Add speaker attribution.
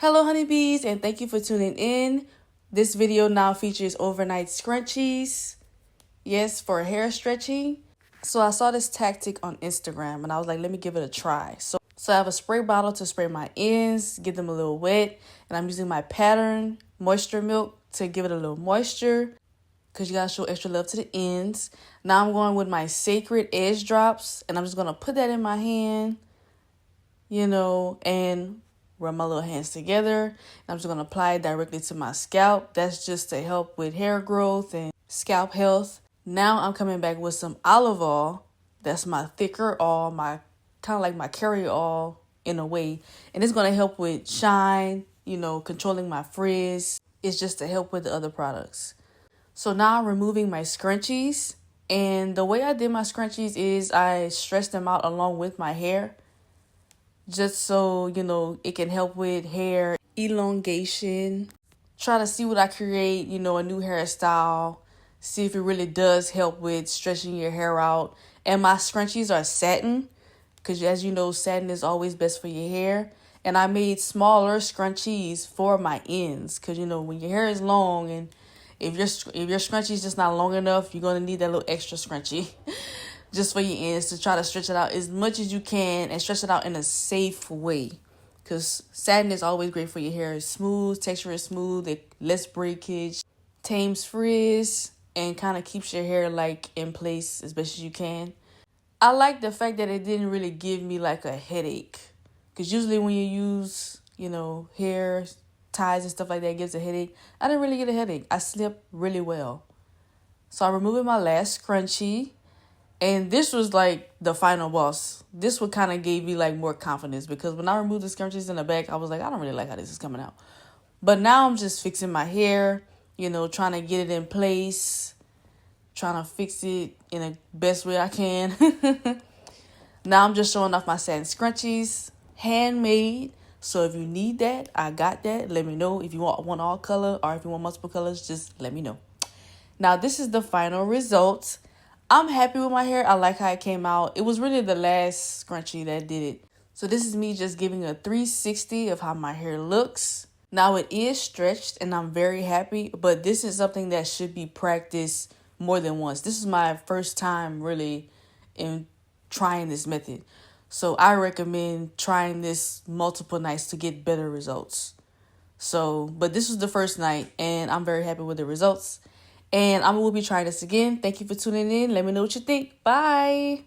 Speaker 1: Hello honeybees, and thank you for tuning in. This video now features overnight scrunchies. Yes, for hair stretching. So I saw this tactic on Instagram and I was like, let me give it a try. So I have a spray bottle to spray my ends, get them a little wet, and I'm using my pattern moisture milk to give it a little moisture because you gotta show extra love to the ends. Now I'm going with my Sacred Edge Drops, and I'm just gonna put that in my hand, and rub my little hands together. And I'm just going to apply it directly to my scalp. That's just to help with hair growth and scalp health. Now I'm coming back with some olive oil. That's my thicker oil, my kind of like my carrier oil in a way. And it's going to help with shine, controlling my frizz. It's just to help with the other products. So now I'm removing my scrunchies. And the way I did my scrunchies is I stretched them out along with my hair, just so, it can help with hair elongation. Try to see what I create, a new hairstyle. See if it really does help with stretching your hair out. And my scrunchies are satin, because as you know, satin is always best for your hair. And I made smaller scrunchies for my ends, because, when your hair is long and if your scrunchie is just not long enough, you're going to need that little extra scrunchie. Just for your ends, to try to stretch it out as much as you can and stretch it out in a safe way. Because satin is always great for your hair. It's smooth, texture is smooth, it less breakage, tames frizz, and kind of keeps your hair in place as best as you can. I like the fact that it didn't really give me a headache. Because usually when you use, hair ties and stuff like that, it gives a headache. I didn't really get a headache. I slept really well. So I'm removing my last scrunchie. And this was the final boss. This one kind of gave me more confidence, because when I removed the scrunchies in the back, I was like, I don't really like how this is coming out. But now I'm just fixing my hair, trying to get it in place, trying to fix it in the best way I can. Now I'm just showing off my satin scrunchies, handmade. So if you need that, I got that. Let me know. If you want all color or if you want multiple colors, just let me know. Now this is the final result. I'm happy with my hair. I like how it came out. It was really the last scrunchie that did it. So this is me just giving a 360 of how my hair looks. Now it is stretched and I'm very happy, but this is something that should be practiced more than once. This is my first time really in trying this method. So I recommend trying this multiple nights to get better results. But this was the first night and I'm very happy with the results. And I will be trying this again. Thank you for tuning in. Let me know what you think. Bye.